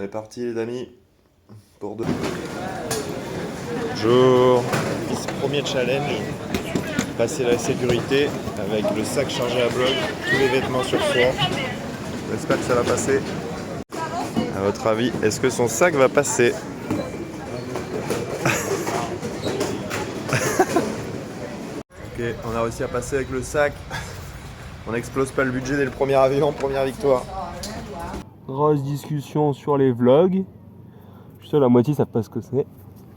est parti les amis pour deux. Bonjour. Premier challenge, passer la sécurité avec le sac chargé à bloc, tous les vêtements sur soi. J'espère que ça va passer. À votre avis, est-ce que son sac va passer? Ok, on a réussi à passer avec le sac. On n'explose pas le budget dès le premier avion, première victoire. Grosse discussion sur les vlogs. Je suis sûr la moitié savent pas ce que c'est.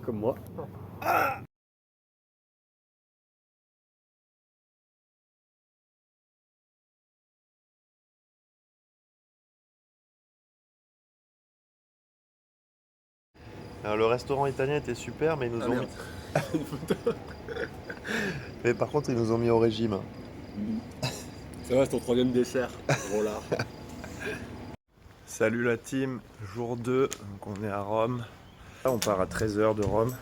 Comme moi. Alors, le restaurant italien était super, mais ils nous ont mis... Une photo. Mais par contre, ils nous ont mis au régime. Ça va, c'est ton troisième dessert. Voilà. Salut la team, jour 2, donc on est à Rome. Là, on part à 13h de Rome.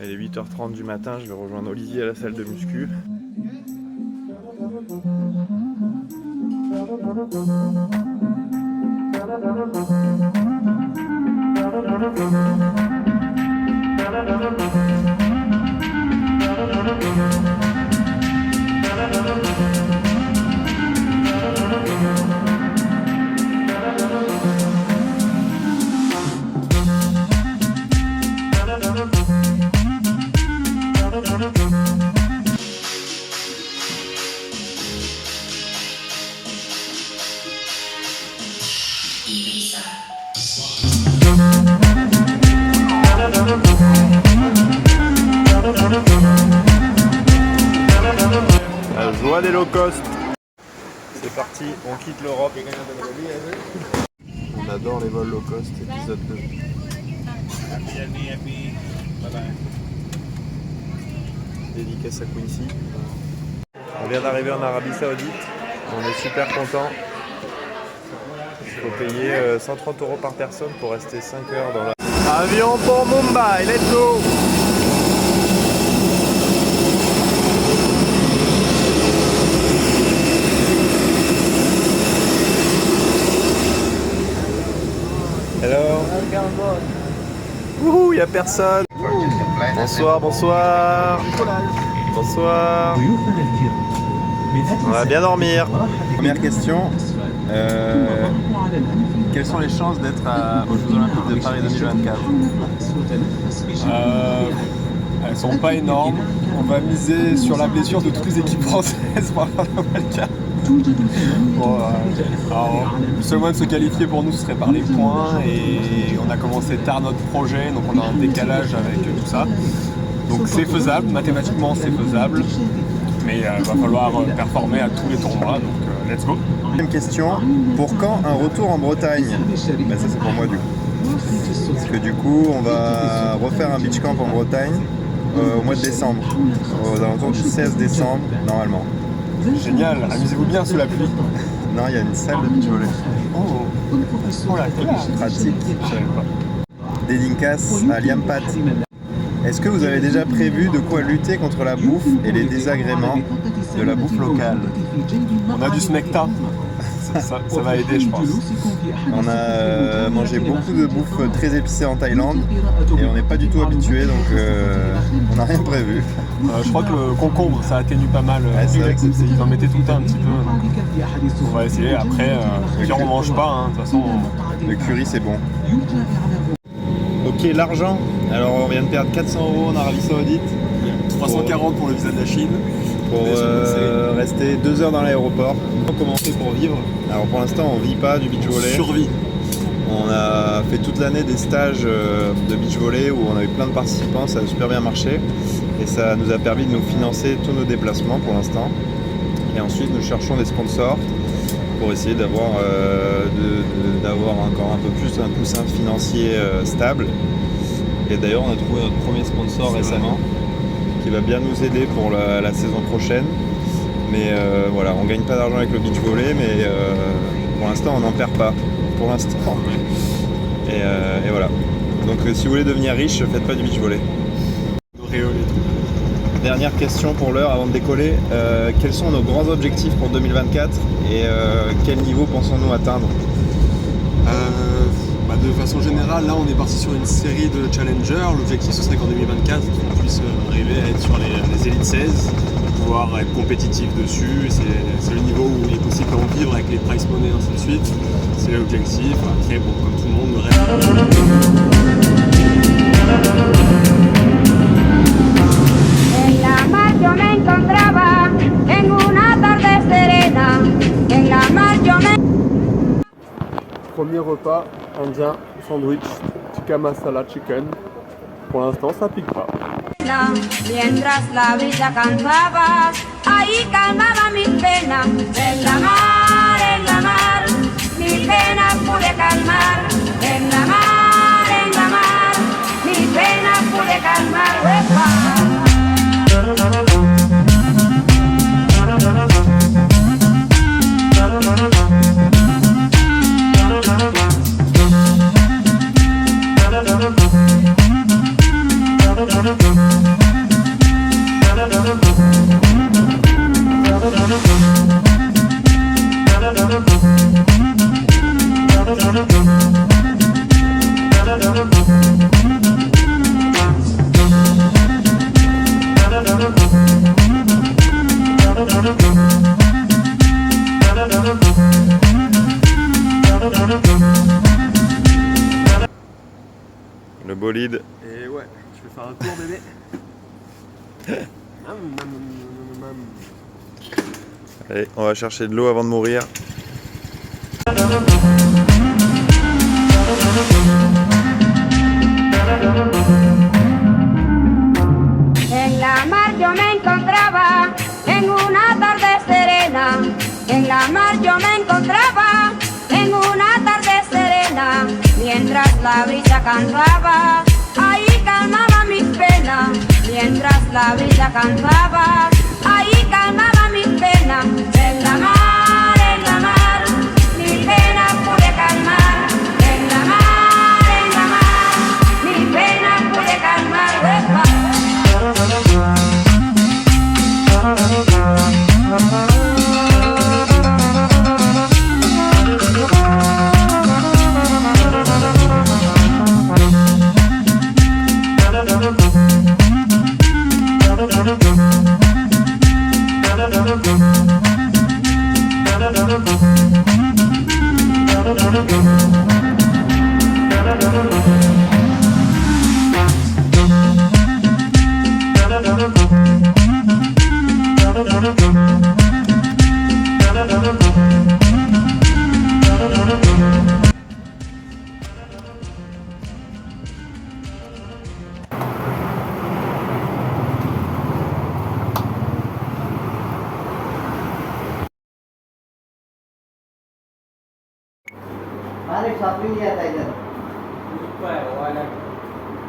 Il est 8h30 du matin, je vais rejoindre Olivier à la salle de muscu. La joie des low cost. C'est parti, on quitte l'Europe. On adore les vols low cost, épisode 2. Dédicace à Quincy. On vient d'arriver en Arabie Saoudite. On est super content. Il faut payer 130 € par personne pour rester 5 heures dans la... Avion pour Mumbai, let's go! Hello. Wouhou, y'a personne. Bonsoir, bonsoir. Bonsoir. On va bien dormir. Première question. Quelles sont les chances d'être aux Jeux Olympiques de Paris 2024? Elles sont pas énormes. On va miser sur la blessure de toutes les équipes françaises pour avoir le qualifier. Bon, alors, le seul moyen de se qualifier pour nous ce serait par les points et on a commencé tard notre projet, donc on a un décalage avec tout ça. Donc c'est faisable, mathématiquement c'est faisable, mais il va falloir performer à tous les tournois, donc let's go. Deuxième question, pour quand un retour en Bretagne? Ben ça c'est pour moi du coup. Parce que du coup on va refaire un beach camp en Bretagne au mois de décembre, aux alentours du 16 décembre normalement. Génial, amusez-vous bien sous la pluie. Non, il y a une salle de beach volley. Oh la classe. Pratique. Je savais pas. Dédicace à Liampat. Est-ce que vous avez déjà prévu de quoi lutter contre la bouffe et les désagréments de la bouffe locale? On a du smecta. Ça va aider, je pense. On a mangé beaucoup de bouffe très épicée en Thaïlande et on n'est pas du tout habitué, donc on n'a rien prévu. Je crois que le concombre ça atténue pas mal. Ouais, c'est vrai que ils en mettaient tout le temps un petit peu. Donc on va essayer. Après, si on mange pas, hein, de toute façon. Le curry c'est bon. Ok, l'argent. Alors on vient de perdre 400 € en Arabie Saoudite. 340 pour le visa de la Chine. Pour rester 2 heures dans l'aéroport. Comment on fait pour vivre? Alors pour l'instant on vit pas du beach volley. Survie. On a fait toute l'année des stages de beach volley où on a eu plein de participants, ça a super bien marché et ça nous a permis de nous financer tous nos déplacements pour l'instant. Et ensuite nous cherchons des sponsors pour essayer d'avoir encore un peu plus un coussin financier stable. Et d'ailleurs on a trouvé notre premier sponsor récemment qui va bien nous aider pour la saison prochaine. Mais voilà, on gagne pas d'argent avec le beach volley, mais pour l'instant on n'en perd pas. Pour l'instant. Et voilà. Donc si vous voulez devenir riche, faites pas du beach volley. Dernière question pour l'heure avant de décoller. Quels sont nos grands objectifs pour 2024 et quel niveau pensons-nous atteindre? de façon générale, là on est parti sur une série de challengers. L'objectif ce serait qu'en 2024 on puisse arriver à être sur les élites 16, pouvoir être compétitif dessus. C'est le niveau où il est possible d'en vivre avec les prize money et ainsi de suite. C'est l'objectif. Après, bon, comme tout le monde, le reste. En la mar yo me encontraba en una tarde serena. En la mar yo me Premier repas indien, sandwich, tikka masala chicken. Pour l'instant, ça pique pas. mientras la brisa cantaba, ahí calmaba mis penas. En la mar, mis penas pude calmar. En la mar, mis penas pude calmar. ¡Uepa! Le bolide. Et ouais, je vais faire un tour bébé. Allez, on va chercher de l'eau avant de mourir. En la mar yo me encontraba en una tarde serena. En la mar yo me encontraba en una tarde serena. Mientras la brisa cantaba, ahí calmaba mis penas. Mientras la brisa cantaba, ahí calmaba mis penas. En la mar, mis penas pude calmar. En la mar, mis penas pude calmar. ¡Uepa!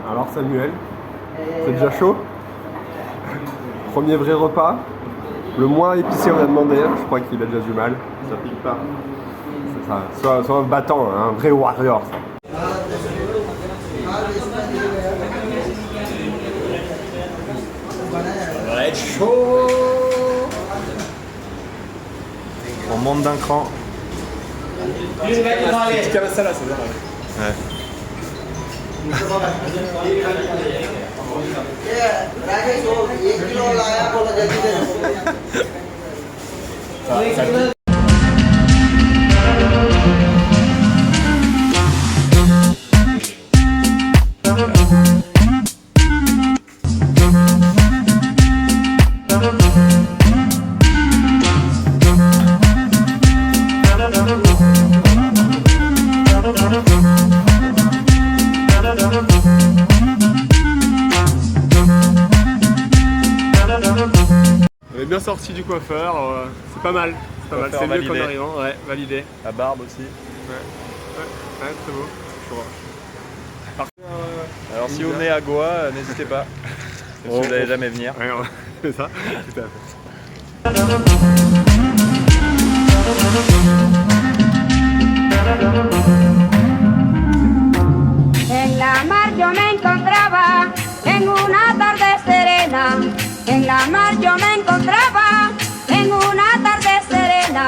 Alors Samuel, c'est déjà chaud. Premier vrai repas. Le moins épicé on a demandé, je crois qu'il a déjà du mal. Ça pique pas. C'est ça. Soit un battant, un vrai warrior. Ça. Ça va être chaud. On monte d'un cran. Tikka masala, c'est ça. Ouais. Ça pique. On est bien sorti du coiffeur, c'est pas mal. C'est pas mal, c'est mieux qu'en arrivant, ouais, validé. La barbe aussi. Ouais, très beau. Alors si vous venez à Goa, n'hésitez pas. Si vous n'allez jamais venir. Ouais, c'est ça, tout à fait. En la mar yo me encontraba en una tarde serena. En la mar yo me encontraba en una tarde serena.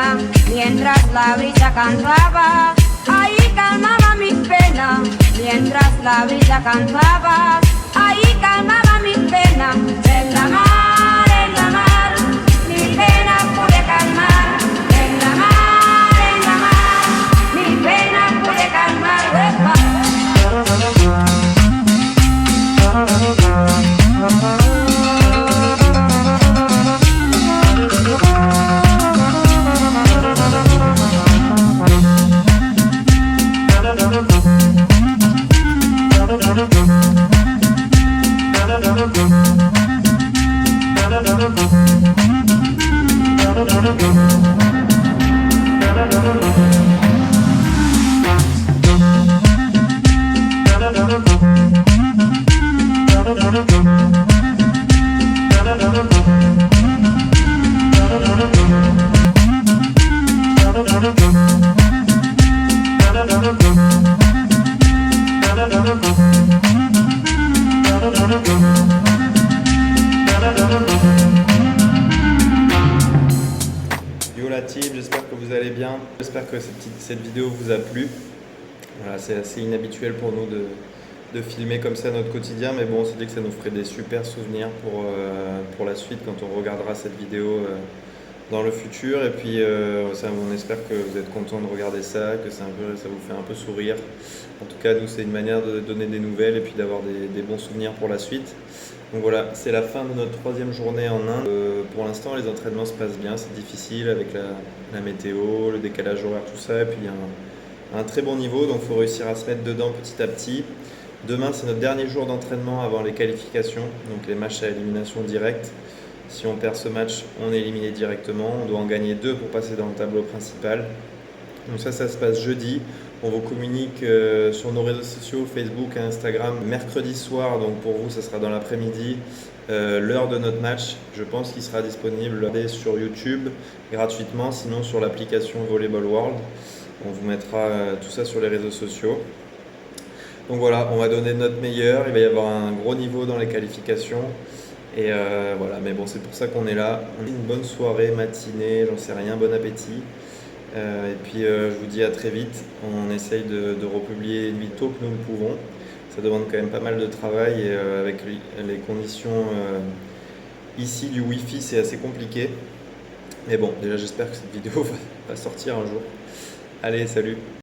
Mientras la brisa cantaba, ahí calmaba mis penas. mientras la brisa cantaba, ahí calmaba mis penas. En la mar, mis penas pude calmar. En la mar, mis penas pude calmar. Yo la team, j'espère que vous allez bien. J'espère que cette vidéo vous a plu. Voilà, c'est assez inhabituel pour nous de filmer comme ça notre quotidien, mais bon, on s'est dit que ça nous ferait des super souvenirs pour la suite quand on regardera cette vidéo dans le futur. Et puis on espère que vous êtes contents de regarder ça, que ça vous fait un peu sourire. En tout cas, nous, c'est une manière de donner des nouvelles et puis d'avoir des bons souvenirs pour la suite. Donc voilà, c'est la fin de notre 3e journée en Inde. Pour l'instant, les entraînements se passent bien, c'est difficile avec la météo, le décalage horaire, tout ça. Et puis il y a un très bon niveau, donc il faut réussir à se mettre dedans petit à petit. Demain, c'est notre dernier jour d'entraînement avant les qualifications, donc les matchs à élimination directe. Si on perd ce match, on est éliminé directement. On doit en gagner 2 pour passer dans le tableau principal. Donc ça se passe jeudi. On vous communique sur nos réseaux sociaux, Facebook et Instagram, mercredi soir. Donc pour vous, ça sera dans l'après-midi, l'heure de notre match. Je pense qu'il sera disponible sur YouTube gratuitement, sinon sur l'application Volleyball World. On vous mettra tout ça sur les réseaux sociaux. Donc voilà, on va donner notre meilleur. Il va y avoir un gros niveau dans les qualifications. Et voilà, mais bon, c'est pour ça qu'on est là. On a une bonne soirée, matinée, j'en sais rien, bon appétit. Et puis je vous dis à très vite. On essaye de republier une vidéo que nous le pouvons. Ça demande quand même pas mal de travail et avec les conditions ici du Wi-Fi, c'est assez compliqué. Mais bon, déjà j'espère que cette vidéo va sortir un jour. Allez, salut!